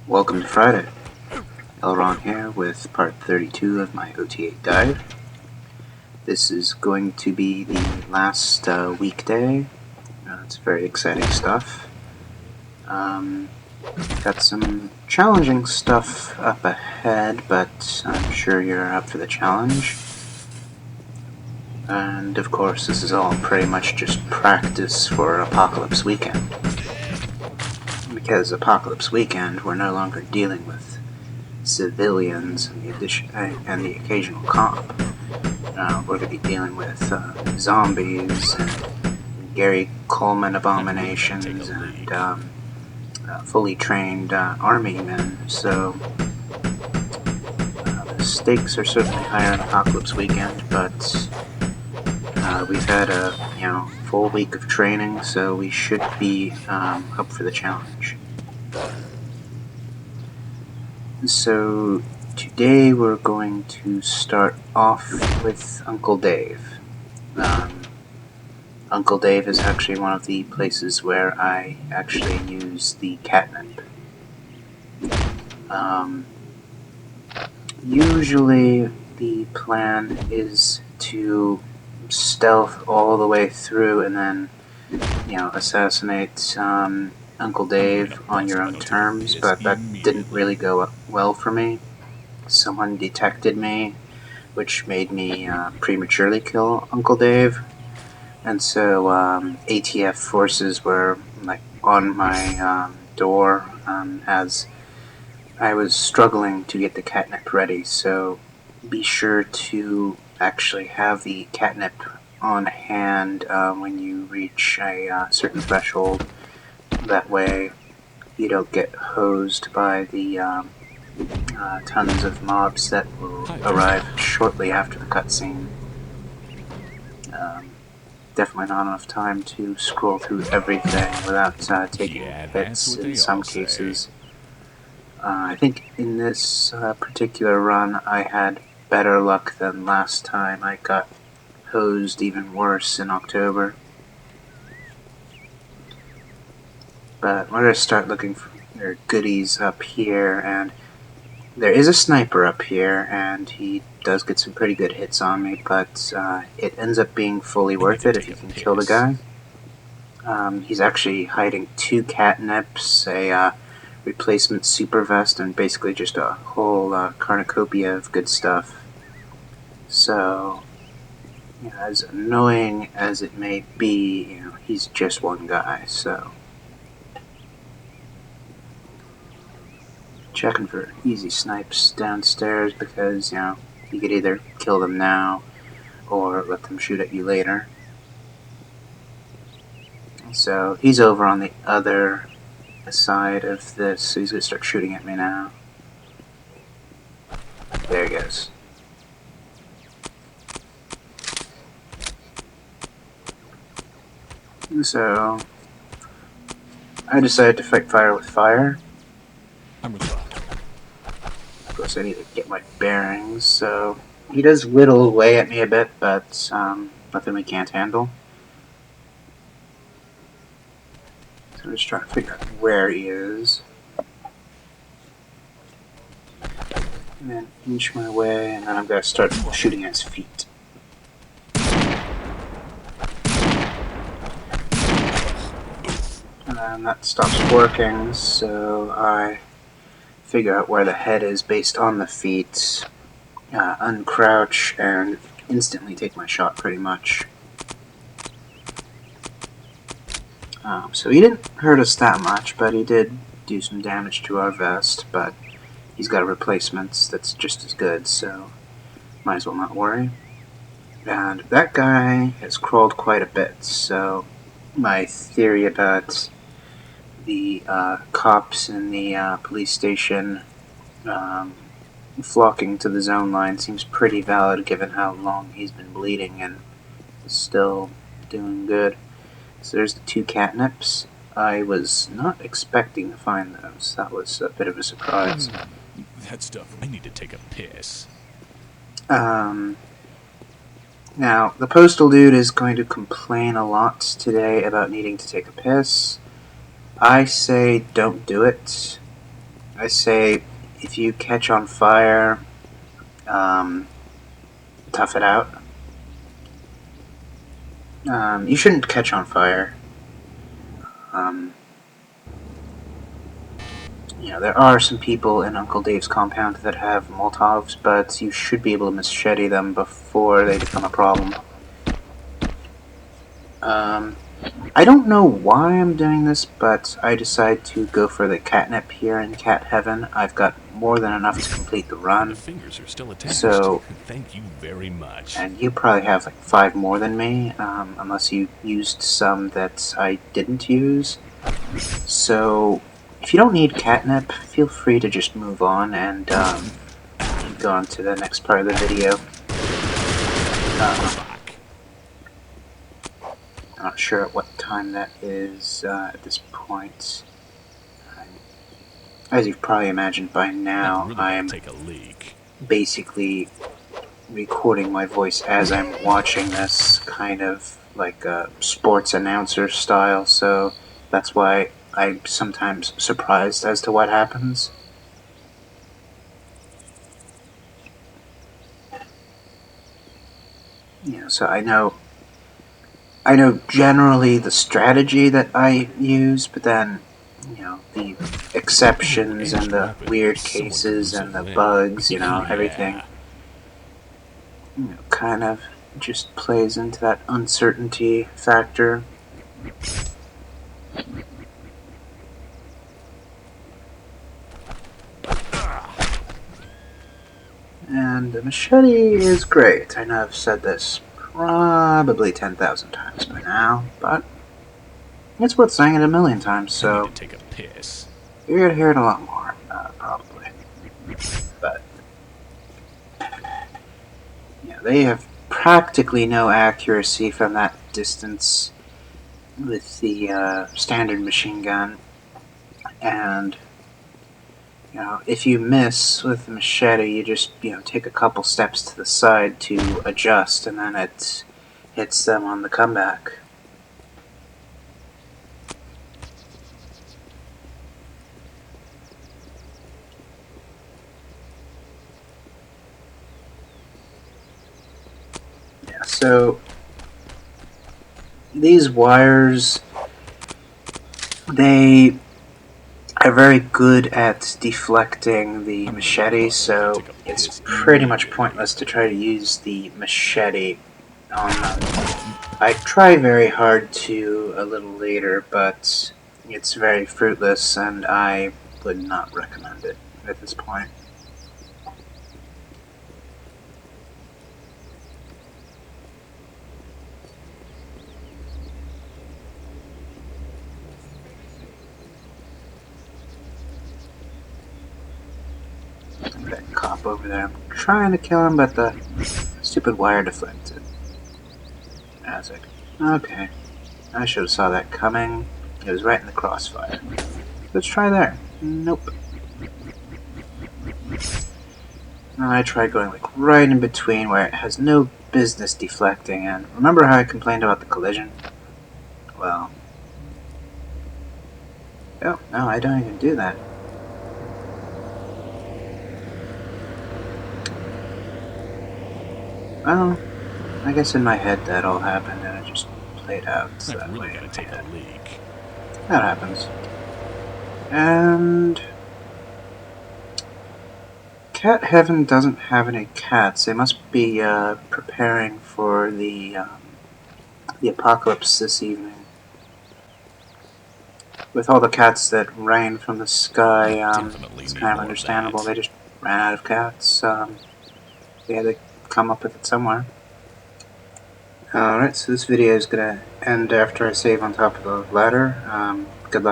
Welcome to Friday. LRon here with part 32 of my OT8 dive. This is going to be the last weekday. It's very exciting stuff. Got some challenging stuff up ahead, but I'm sure you're up for the challenge. And of course, this is all pretty much just practice for Apocalypse Weekend. Because Apocalypse Weekend, we're no longer dealing with civilians and the occasional cop. We're going to be dealing with zombies and Gary Coleman abominations and fully trained army men. So the stakes are certainly higher in Apocalypse Weekend, but we've had a full week of training, so we should be up for the challenge. So today we're going to start off with Uncle Dave. Uncle Dave is actually one of the places where I actually use the catnip. Usually the plan is to stealth all the way through and then, assassinate Uncle Dave on your own terms, but that didn't really go well for me. Someone detected me, which made me prematurely kill Uncle Dave, and so ATF forces were on my door as I was struggling to get the catnip ready. So be sure to actually have the catnip on hand when you reach a certain threshold. That way you don't get hosed by the tons of mobs that will arrive shortly after the cutscene. Definitely not enough time to scroll through everything without taking hits in some cases. I think in this particular run I had better luck than last time. I got hosed even worse in October. But we're going to start looking for their goodies up here, and there is a sniper up here, and he does get some pretty good hits on me, but it ends up being fully worth it if you can kill the guy. He's actually hiding 2 catnips, a replacement super vest, and basically just a whole cornucopia of good stuff. So, as annoying as it may be, he's just one guy, so checking for easy snipes downstairs because, you could either kill them now or let them shoot at you later. So he's over on the other side of this, so he's going to start shooting at me now. There he goes. So I decided to fight fire with fire. Of course, I need to get my bearings, so he does whittle away at me a bit, but nothing we can't handle. So I'm just trying to figure out where he is. And then inch my way, and then I'm going to start shooting at his feet. And then that stops working, so I figure out where the head is based on the feet, uncrouch, and instantly take my shot pretty much. So he didn't hurt us that much, but he did do some damage to our vest, but he's got a replacement that's just as good, so might as well not worry. And that guy has crawled quite a bit, so my theory about the cops in the police station flocking to the zone line seems pretty valid given how long he's been bleeding and is still doing good. So there's the 2 catnips. I was not expecting to find those. That was a bit of a surprise. That stuff, I need to take a piss. Now, the Postal dude is going to complain a lot today about needing to take a piss. I say don't do it. I say, if you catch on fire, tough it out. You shouldn't catch on fire. There are some people in Uncle Dave's compound that have Molotovs, but you should be able to machete them before they become a problem. I don't know why I'm doing this, but I decide to go for the catnip here in Cat Heaven. I've got more than enough to complete the run. The fingers are still attached. So, thank you very much. and you probably have like 5 more than me, unless you used some that I didn't use. So, if you don't need catnip, feel free to just move on and go on to the next part of the video. I'm not sure at what time that is at this point. As you've probably imagined by now, I'm basically recording my voice as I'm watching this, kind of like a sports announcer style, so that's why I'm sometimes surprised as to what happens. So I know generally the strategy that I use, but then, the exceptions and the weird cases and the bugs, everything, kind of just plays into that uncertainty factor. And the machete is great. I know I've said this probably 10,000 times by now, but it's worth saying it a million times, so take a piss. You're gonna hear it a lot more, probably. But they have practically no accuracy from that distance with the standard machine gun, and if you miss with the machete, you just take a couple steps to the side to adjust, and then it hits them on the comeback. So these wires, they are very good at deflecting the machete, so it's pretty much pointless to try to use the machete on them. I try very hard to a little later, but it's very fruitless, and I would not recommend it at this point. That cop over there, I'm trying to kill him, but the stupid wire deflected. I was like, okay, I should have saw that coming. It was right in the crossfire. Let's try there. Nope. And I tried going like right in between where it has no business deflecting, and remember how I complained about the collision? Well, oh, no, I don't even do that. Well, I guess in my head that all happened and it just played out that way in my head. That happens. And Cat Heaven doesn't have any cats. They must be preparing for the apocalypse this evening. With all the cats that rain from the sky, it's kind of understandable. They just ran out of cats. They had to come up with it somewhere. Alright, so this video is going to end after I save on top of the ladder. Good luck.